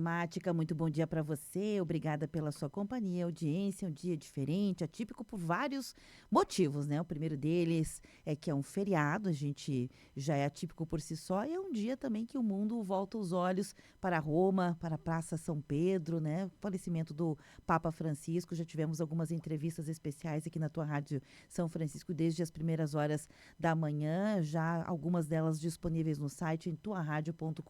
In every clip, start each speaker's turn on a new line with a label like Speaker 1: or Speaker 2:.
Speaker 1: Gramática, muito bom dia para você. Obrigada pela sua companhia, audiência. Um dia diferente, atípico por vários motivos, né? O primeiro deles é que é um feriado, a gente já é atípico por si só, e é um dia também que o mundo volta os olhos para Roma, para a Praça São Pedro, né? O falecimento do Papa Francisco. Já tivemos algumas entrevistas especiais aqui na tua Rádio São Francisco desde as primeiras horas da manhã, já algumas delas disponíveis no site em tuaradio.com.br.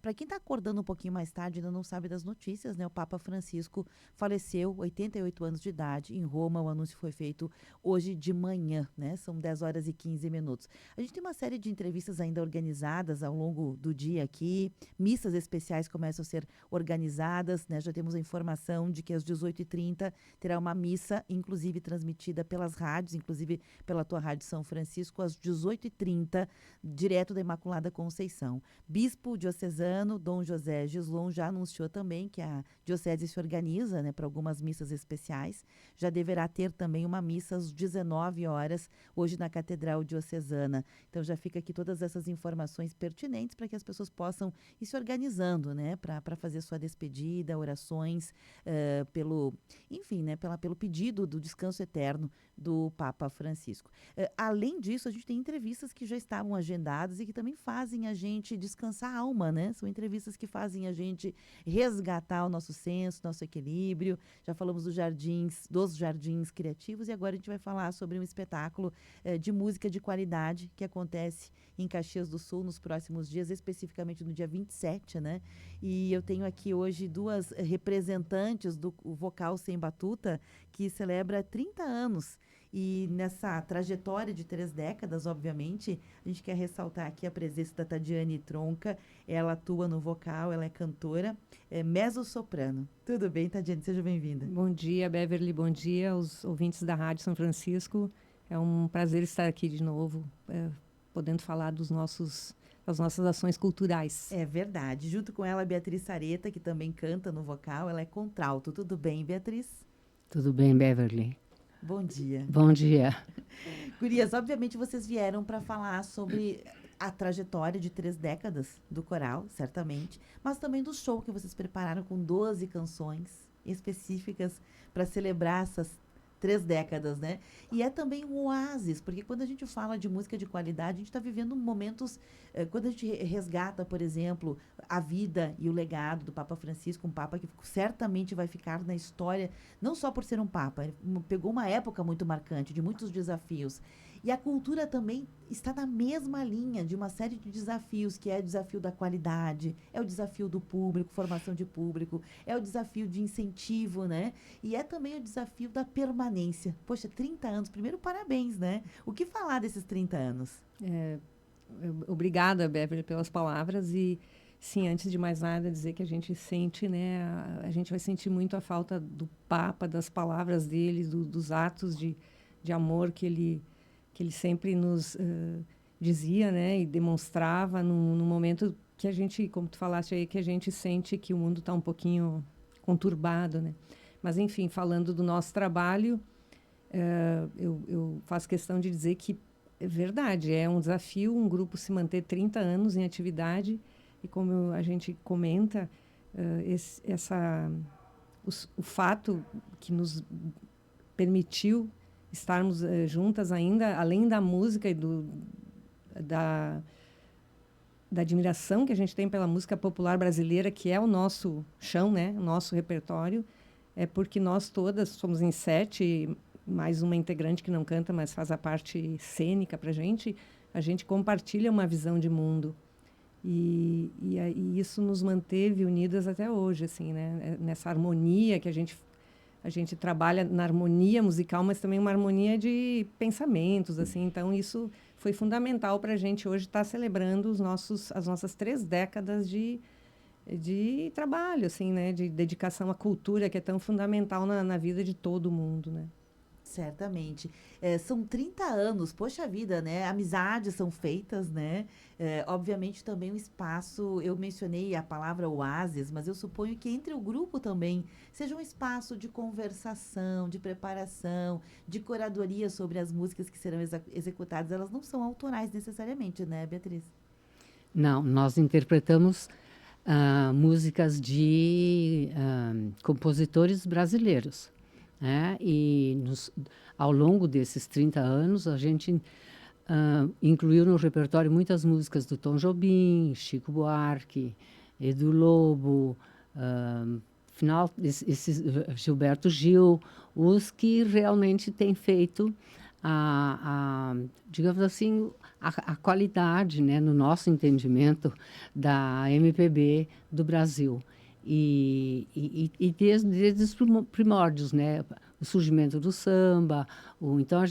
Speaker 1: Para quem está acordando um pouquinho mais tarde e ainda não sabe das notícias, né? O Papa Francisco faleceu, 88 anos de idade, em Roma. O anúncio foi feito hoje de manhã, né? São 10 horas e 15 minutos. A gente tem uma série de entrevistas ainda organizadas ao longo do dia aqui. Missas especiais começam a ser organizadas, né? Já temos a informação de que às 18h30 terá uma missa, inclusive transmitida pelas rádios, inclusive pela tua Rádio São Francisco, às 18h30, direto da Imaculada Conceição. Bispo diocesano Dom José Gislon já anunciou também que a diocese se organiza, né, para algumas missas especiais. Já deverá ter também uma missa às 19 horas, hoje na Catedral Diocesana. Então já fica aqui todas essas informações pertinentes para que as pessoas possam ir se organizando, né, para fazer sua despedida, orações enfim, né, pelo pedido do descanso eterno do Papa Francisco. Além disso, a gente tem entrevistas que já estavam agendadas e que também fazem a gente descansar a alma, né? São entrevistas que fazem a gente resgatar o nosso senso, nosso equilíbrio. Já falamos dos jardins criativos, e agora a gente vai falar sobre um espetáculo de música de qualidade que acontece em Caxias do Sul nos próximos dias, especificamente no dia 27, né? E eu tenho aqui hoje duas representantes do Vocal Sem Batuta, que celebra 30 anos. E nessa trajetória de 3 décadas, obviamente, a gente quer ressaltar aqui a presença da Tadiane Tronca. Ela atua no vocal, ela é cantora, é mezzo-soprano. Tudo bem, Tadiane? Seja bem-vinda.
Speaker 2: Bom dia, Beverly. Bom dia aos ouvintes da Rádio São Francisco. É um prazer estar aqui de novo, podendo falar das nossas ações culturais.
Speaker 1: É verdade. Junto com ela, a Beatriz Sareta, que também canta no vocal. Ela é contralto. Tudo bem, Beatriz?
Speaker 3: Tudo bem, Beverly?
Speaker 1: Bom dia.
Speaker 3: Bom dia.
Speaker 1: Gurias, obviamente vocês vieram para falar sobre a trajetória de 3 décadas do coral, certamente, mas também do show que vocês prepararam com 12 canções específicas para celebrar essas 3 décadas, né? E é também um oásis, porque quando a gente fala de música de qualidade, a gente está vivendo momentos, quando a gente resgata, por exemplo, a vida e o legado do Papa Francisco, um Papa que certamente vai ficar na história, não só por ser um Papa, ele pegou uma época muito marcante, de muitos desafios. E a cultura também está na mesma linha de uma série de desafios, que é o desafio da qualidade, é o desafio do público, formação de público, é o desafio de incentivo, né? E é também o desafio da permanência. Poxa, 30 anos, primeiro parabéns, né? O que falar desses 30 anos?
Speaker 2: Obrigada, Beverly, pelas palavras. E, sim, antes de mais nada, dizer que a gente sente, né? A gente vai sentir muito a falta do Papa, das palavras dele, dos atos de amor que ele sempre nos dizia, né, e demonstrava no momento que a gente, como tu falaste aí, que a gente sente que o mundo está um pouquinho conturbado, né? Mas, enfim, falando do nosso trabalho, eu faço questão de dizer que é verdade, é um desafio um grupo se manter 30 anos em atividade, e como a gente comenta, o fato que nos permitiu estarmos juntas ainda, além da música e da admiração que a gente tem pela música popular brasileira, que é o nosso chão, né? O nosso repertório, é porque nós todas somos em 7, mais uma integrante que não canta, mas faz a parte cênica para a gente compartilha uma visão de mundo. E isso nos manteve unidas até hoje, assim, né? Nessa harmonia que a gente trabalha na harmonia musical, mas também uma harmonia de pensamentos, assim. Então, isso foi fundamental para a gente hoje estar celebrando as nossas 3 décadas de trabalho, assim, né? De dedicação à cultura, que é tão fundamental na vida de todo mundo, né?
Speaker 1: Certamente. São 30 anos, poxa vida, né? Amizades são feitas, né? Obviamente também o espaço, eu mencionei a palavra oásis, mas eu suponho que entre o grupo também seja um espaço de conversação, de preparação, de curadoria sobre as músicas que serão executadas. Elas não são autorais necessariamente, né, Beatriz?
Speaker 3: Não, nós interpretamos músicas de compositores brasileiros, né? E ao longo desses 30 anos, a gente incluiu no repertório muitas músicas do Tom Jobim, Chico Buarque, Edu Lobo, Gilberto Gil, os que realmente têm feito digamos assim, a qualidade, né, no nosso entendimento, da MPB do Brasil. E desde os primórdios, né, o surgimento do samba. Então,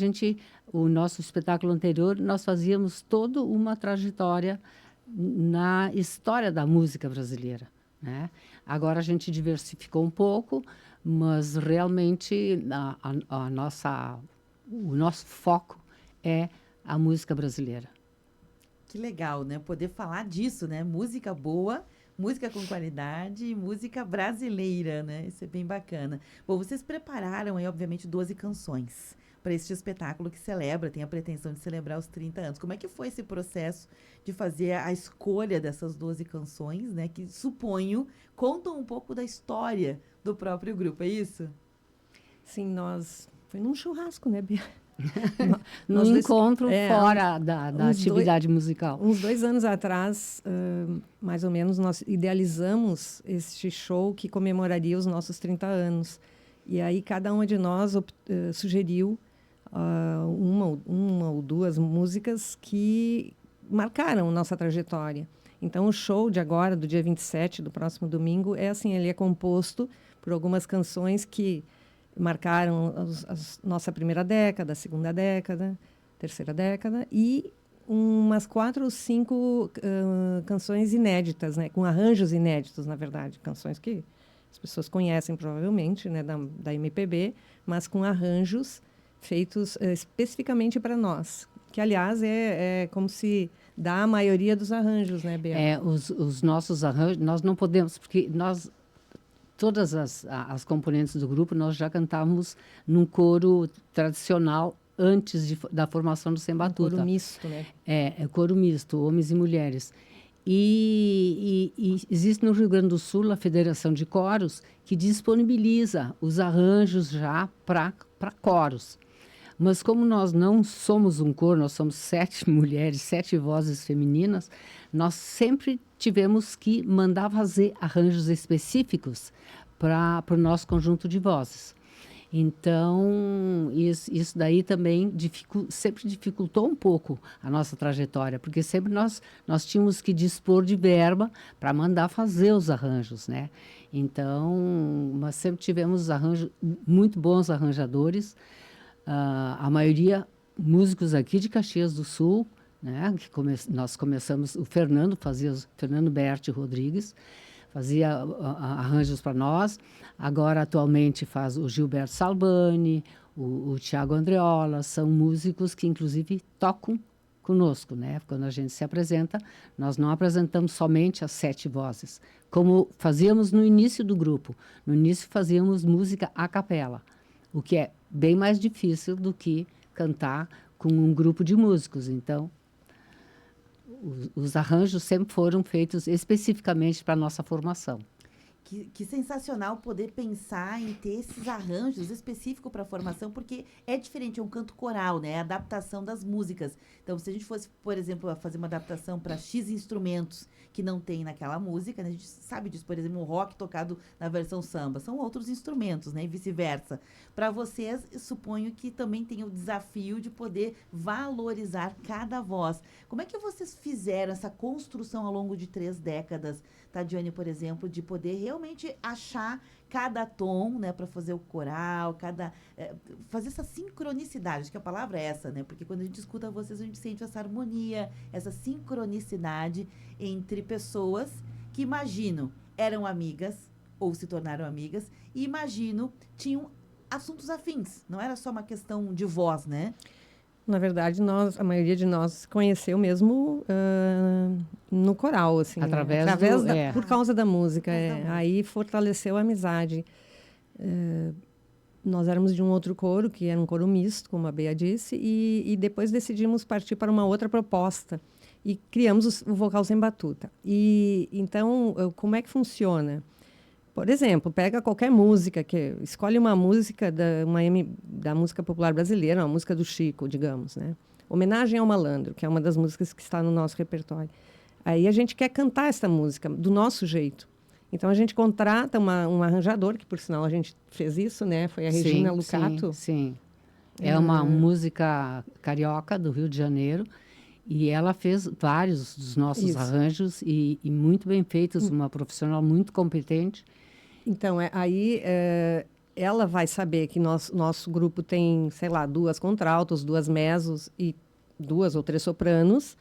Speaker 3: o nosso espetáculo anterior, nós fazíamos toda uma trajetória na história da música brasileira, né? Agora a gente diversificou um pouco, mas realmente o nosso foco é a música brasileira.
Speaker 1: Que legal, né? Poder falar disso, né? Música boa, música com qualidade, música brasileira, né? Isso é bem bacana. Bom, vocês prepararam aí, obviamente, 12 canções para este espetáculo que tem a pretensão de celebrar os 30 anos. Como é que foi esse processo de fazer a escolha dessas 12 canções, né? Que, suponho, contam um pouco da história do próprio grupo, é isso?
Speaker 2: Sim, foi num churrasco, né, Bia?
Speaker 3: No encontro fora da atividade musical.
Speaker 2: Uns 2 anos atrás, mais ou menos, nós idealizamos este show que comemoraria os nossos 30 anos. E aí cada uma de nós sugeriu uma ou duas músicas que marcaram nossa trajetória. Então, o show de agora, do dia 27, do próximo domingo, ele é composto por algumas canções que marcaram nossa primeira década, segunda década, terceira década, e umas 4 ou 5 canções inéditas, né, com arranjos inéditos, na verdade, canções que as pessoas conhecem provavelmente, né, da MPB, mas com arranjos feitos especificamente para nós, que aliás é como se dá a maioria dos arranjos, né, Bea?
Speaker 3: Os nossos arranjos, nós não podemos, porque todas as componentes do grupo, nós já cantávamos num coro tradicional antes da formação do Sembatuta.
Speaker 2: Coro misto, né?
Speaker 3: É coro misto, homens e mulheres. E existe no Rio Grande do Sul a Federação de Coros, que disponibiliza os arranjos já para coros. Mas como nós não somos um coro, nós somos 7 mulheres, 7 vozes femininas, nós sempre tivemos que mandar fazer arranjos específicos para o nosso conjunto de vozes. Então, isso daí também sempre dificultou um pouco a nossa trajetória, porque sempre nós tínhamos que dispor de verba para mandar fazer os arranjos, né? Então, mas sempre tivemos muito bons arranjadores, a maioria músicos aqui de Caxias do Sul, né? Nós começamos, o Fernando Berti Rodrigues, fazia arranjos para nós. Agora, atualmente, faz o Gilberto Salbani, o Tiago Andreola. São músicos que, inclusive, tocam conosco, né? Quando a gente se apresenta, nós não apresentamos somente as 7 vozes, como fazíamos no início do grupo. No início, fazíamos música a capela, o que é bem mais difícil do que cantar com um grupo de músicos. Então, os arranjos sempre foram feitos especificamente para a nossa formação.
Speaker 1: Que sensacional poder pensar em ter esses arranjos específicos para a formação, porque é diferente, é um canto coral, né? É a adaptação das músicas. Então, se a gente fosse, por exemplo, fazer uma adaptação para X instrumentos que não tem naquela música, né? A gente sabe disso, por exemplo, um rock tocado na versão samba, são outros instrumentos, né? E vice-versa. Para vocês, suponho que também tem o desafio de poder valorizar cada voz. Como é que vocês fizeram essa construção ao longo de 3 décadas, Tadiane, por exemplo, de poder realmente achar cada tom, né, para fazer o coral, fazer essa sincronicidade, acho que a palavra é essa, né, porque quando a gente escuta vocês, a gente sente essa harmonia, essa sincronicidade entre pessoas que imagino eram amigas ou se tornaram amigas e imagino tinham assuntos afins, não era só uma questão de voz, né?
Speaker 2: Na verdade, a maioria de nós conheceu mesmo no coral, assim,
Speaker 3: através
Speaker 2: por causa da música. Aí fortaleceu a amizade. Nós éramos de um outro coro, que era um coro misto, como a Bea disse, e depois decidimos partir para uma outra proposta, e criamos o Vocal Sem Batuta. E então, como é que funciona? Por exemplo, pega qualquer música, escolhe uma música da música popular brasileira, uma música do Chico, digamos, né? Homenagem ao Malandro, que é uma das músicas que está no nosso repertório. Aí a gente quer cantar essa música do nosso jeito. Então a gente contrata um arranjador, que por sinal a gente fez isso, né? Foi a Regina Lucato.
Speaker 3: Sim. É uma música carioca do Rio de Janeiro. E ela fez vários dos nossos arranjos e muito bem feitos, uma profissional muito competente.
Speaker 2: Então, ela vai saber que nosso grupo tem, sei lá, 2 contraltos, 2 mesos e 2 ou 3 sopranos.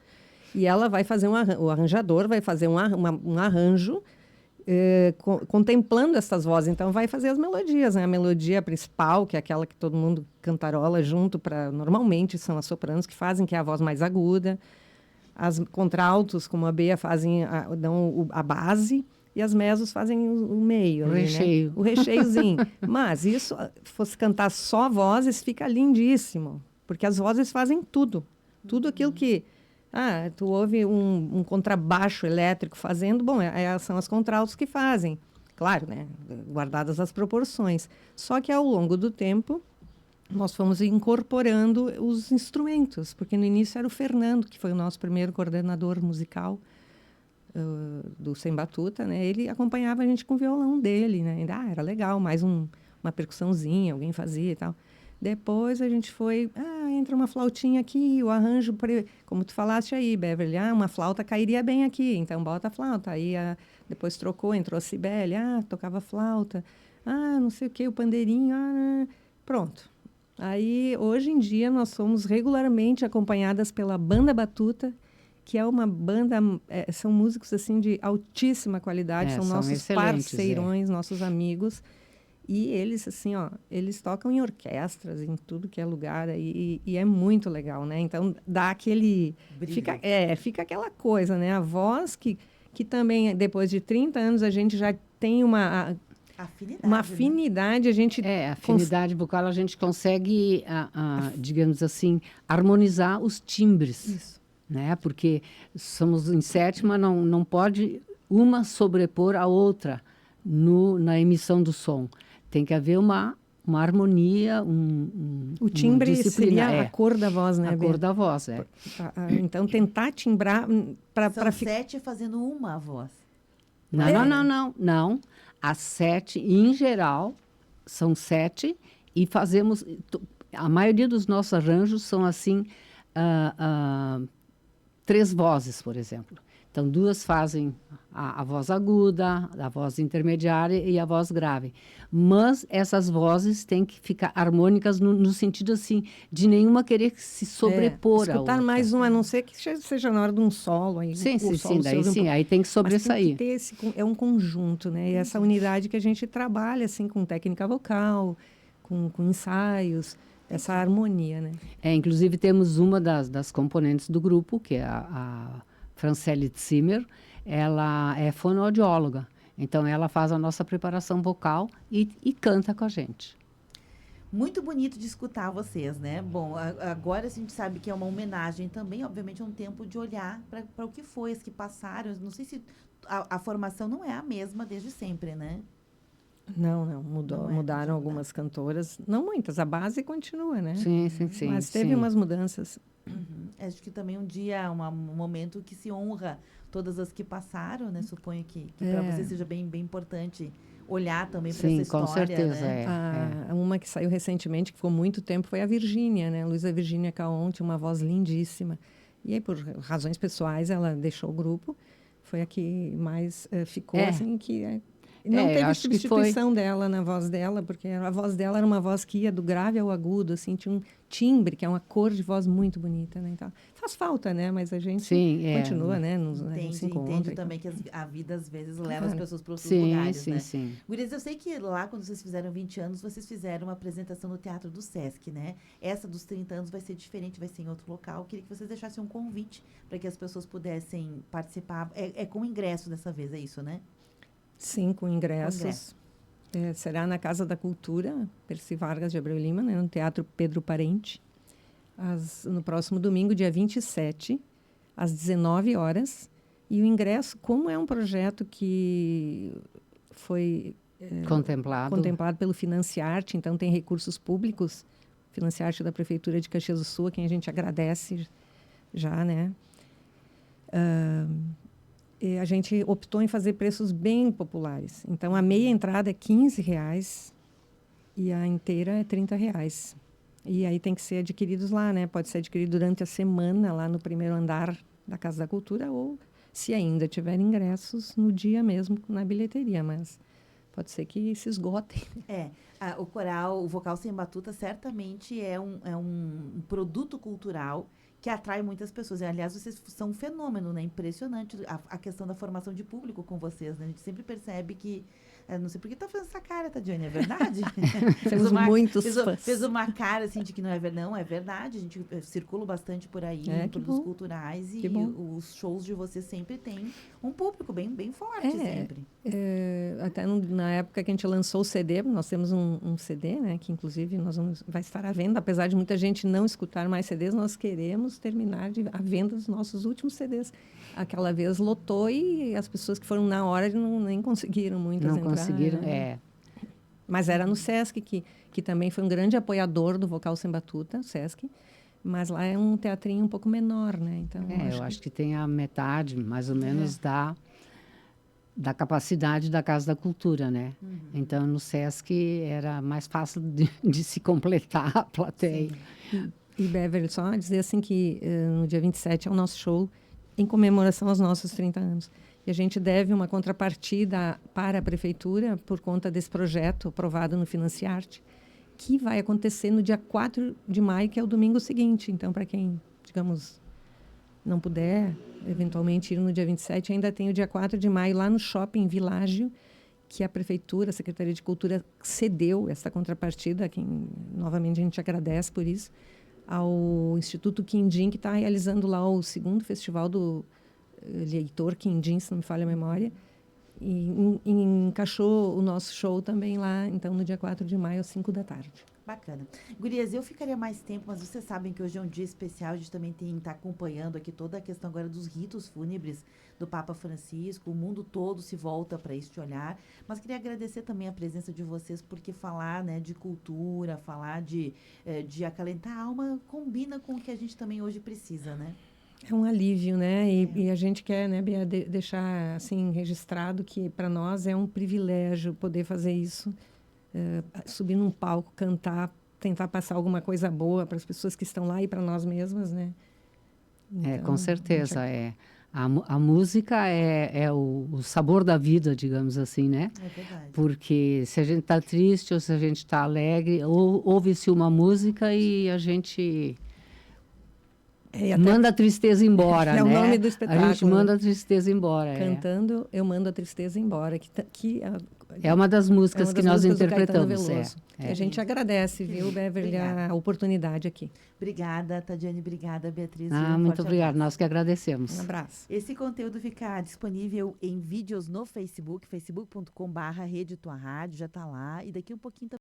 Speaker 2: E ela vai fazer o arranjador vai fazer um arranjo contemplando essas vozes. Então, vai fazer as melodias, né? A melodia principal, que é aquela que todo mundo cantarola junto, normalmente são as sopranos que fazem, que é a voz mais aguda. As contraltos, como a Bea, dão a base. E as mesos fazem o meio.
Speaker 3: O recheio.
Speaker 2: Né? O recheiozinho. Mas isso, fosse cantar só vozes, fica lindíssimo. Porque as vozes fazem tudo. Tudo aquilo que... tu ouve um contrabaixo elétrico fazendo... Bom, são as contraltos que fazem. Claro, né? Guardadas as proporções. Só que, ao longo do tempo, nós fomos incorporando os instrumentos. Porque, no início, era o Fernando, que foi o nosso primeiro coordenador musical do Sem Batuta, né? Ele acompanhava a gente com o violão dele, né? Era legal, mais uma percussãozinha, alguém fazia e tal. Depois a gente foi, entra uma flautinha aqui, o arranjo, como tu falaste aí, Beverly, uma flauta cairia bem aqui, então bota a flauta. Aí depois trocou, entrou a Cibele, tocava flauta, não sei o que, o pandeirinho, pronto. Aí, hoje em dia, nós somos regularmente acompanhadas pela Banda Batuta, que é uma banda, são músicos assim de altíssima qualidade, são nossos parceirões, nossos amigos. E eles, assim, eles tocam em orquestras, em tudo que é lugar, e é muito legal, né? Então, dá aquele... Fica aquela coisa, né? A voz que também, depois de 30 anos, a gente já tem uma afinidade, né? A gente...
Speaker 3: A afinidade vocal, a gente consegue, digamos assim, harmonizar os timbres.
Speaker 2: Isso.
Speaker 3: Né? Porque somos em sétima, não pode uma sobrepor a outra na emissão do som. Tem que haver uma harmonia,
Speaker 2: o timbre seria a cor da voz, né?
Speaker 3: A cor da voz,
Speaker 2: Então, tentar timbrar
Speaker 1: para 7 fazendo uma voz.
Speaker 3: Não. As 7, em geral, são 7 e fazemos... A maioria dos nossos arranjos são assim... 3 vozes, por exemplo. Então, 2 fazem a voz aguda, a voz intermediária e a voz grave. Mas essas vozes têm que ficar harmônicas no sentido, assim, de nenhuma querer se sobrepor a outra.
Speaker 2: Escutar mais uma, a não ser que seja na hora de um solo. Aí,
Speaker 3: sim, aí tem que sobressair.
Speaker 2: Mas tem que ter é um conjunto, né? E essa unidade que a gente trabalha, assim, com técnica vocal, com ensaios, essa harmonia, né?
Speaker 3: Inclusive, temos uma das componentes do grupo, que é a Franciele Zimmer. Ela é fonoaudióloga, então ela faz a nossa preparação vocal e canta com a gente.
Speaker 1: Muito bonito de escutar vocês, né? Bom, agora a gente sabe que é uma homenagem também, obviamente é um tempo de olhar para o que foi, as que passaram. Não sei se a formação não é a mesma desde sempre, né?
Speaker 2: Não, mudaram algumas cantoras, não muitas, a base continua, né?
Speaker 3: Sim.
Speaker 2: Mas teve umas mudanças.
Speaker 1: Acho que também um dia, um momento que se honra todas as que passaram, né? Suponho que para você seja bem importante olhar também para essa história.
Speaker 3: Com certeza,
Speaker 1: né?
Speaker 2: Uma que saiu recentemente, que ficou muito tempo, foi a Virgínia, né? Luísa Virgínia Caon, tinha uma voz lindíssima. E aí, por razões pessoais, ela deixou o grupo. Foi a que mais ficou, assim, que... Não teve substituição dela na voz dela, porque a voz dela era uma voz que ia do grave ao agudo, assim, tinha um timbre, que é uma cor de voz muito bonita, né? Então, faz falta, né? Mas a gente continua, né?
Speaker 1: Entende também que a vida, às vezes, leva as pessoas para outros lugares, né?
Speaker 3: Sim.
Speaker 1: Gurias, eu sei que lá, quando vocês fizeram 20 anos, vocês fizeram uma apresentação no Teatro do Sesc, né? Essa dos 30 anos vai ser diferente, vai ser em outro local. Eu queria que vocês deixassem um convite para que as pessoas pudessem participar. É com ingresso dessa vez, é isso, né?
Speaker 2: Sim, com ingressos. Será na Casa da Cultura, Percy Vargas de Abreu Lima, né, no Teatro Pedro Parente, no próximo domingo, dia 27, às 19 horas. E o ingresso, como é um projeto que foi contemplado pelo Financiarte, então tem recursos públicos, Financiarte da Prefeitura de Caxias do Sul, a quem a gente agradece já, né? E a gente optou em fazer preços bem populares. Então, a meia entrada é R$ 15 e a inteira é R$ 30. E aí tem que ser adquiridos lá, né? Pode ser adquirido durante a semana, lá no primeiro andar da Casa da Cultura, ou, se ainda tiver ingressos, no dia mesmo, na bilheteria. Mas pode ser que se esgotem.
Speaker 1: O coral, o Vocal Sem Batuta, certamente é um produto cultural que atrai muitas pessoas. Aliás, vocês são um fenômeno, né? Impressionante a questão da formação de público com vocês, né? A gente sempre percebe que... não sei por que tá fazendo essa cara, Tadiane, é verdade?
Speaker 2: Temos muitos fãs.
Speaker 1: Fez uma cara, assim, de que não é verdade. Não, é verdade. A gente circula bastante por aí, em produtos culturais, e os shows de vocês sempre têm um público bem, bem forte, sempre.
Speaker 2: Até na época que a gente lançou o CD, nós temos um CD, né? Que, inclusive, vai estar à venda. Apesar de muita gente não escutar mais CDs, nós queremos terminar a venda dos nossos últimos CDs. Aquela vez lotou e as pessoas que foram na hora nem conseguiram muitas entrar. Não conseguiram, Mas era no Sesc, que também foi um grande apoiador do Vocal Sem Batuta, o Sesc. Mas lá é um teatrinho um pouco menor, né? Então,
Speaker 3: eu acho que tem a metade, mais ou menos, da capacidade da Casa da Cultura, né? Então, no Sesc era mais fácil de se completar a plateia.
Speaker 2: E Beverly, só dizer assim que no dia 27 é o nosso show em comemoração aos nossos 30 anos. E a gente deve uma contrapartida para a Prefeitura por conta desse projeto aprovado no Financiarte, que vai acontecer no dia 4 de maio, que é o domingo seguinte. Então, para quem, digamos, não puder eventualmente ir no dia 27, ainda tem o dia 4 de maio lá no Shopping Világio, que a Prefeitura, a Secretaria de Cultura, cedeu essa contrapartida, a quem, novamente, a gente agradece por isso, ao Instituto Quindim, que está realizando lá o segundo festival do Leitor Quindim, se não me falha a memória, e encaixou o nosso show também lá, então, no dia 4 de maio, às 5 da tarde.
Speaker 1: Bacana. Gurias, eu ficaria mais tempo, mas vocês sabem que hoje é um dia especial, a gente também está acompanhando aqui toda a questão agora dos ritos fúnebres do Papa Francisco, o mundo todo se volta para este olhar, mas queria agradecer também a presença de vocês, porque falar, né, de cultura, falar de acalentar a alma, combina com o que a gente também hoje precisa, né?
Speaker 2: É um alívio, né? E a gente quer, né, Bia, deixar assim registrado que para nós é um privilégio poder fazer isso, subir num palco, cantar, tentar passar alguma coisa boa para as pessoas que estão lá e para nós mesmas, né?
Speaker 3: Então, com certeza, A música é o sabor da vida, digamos assim, né?
Speaker 1: É verdade.
Speaker 3: Porque se a gente está triste ou se a gente está alegre, ouve-se uma música e a gente manda a tristeza embora, né?
Speaker 2: É o nome do espetáculo.
Speaker 3: A gente manda a tristeza embora.
Speaker 2: Cantando, Eu Mando a Tristeza Embora.
Speaker 3: É uma das músicas que nós interpretamos.
Speaker 2: E a gente agradece, viu, Beverly, a oportunidade aqui.
Speaker 1: Obrigada, Tadiane. Obrigada, Beatriz.
Speaker 3: Muito obrigada. Nós que agradecemos.
Speaker 2: Um abraço.
Speaker 1: Esse conteúdo fica disponível em vídeos no Facebook, facebook.com/Rede Tua Rádio, já está lá. E daqui um pouquinho também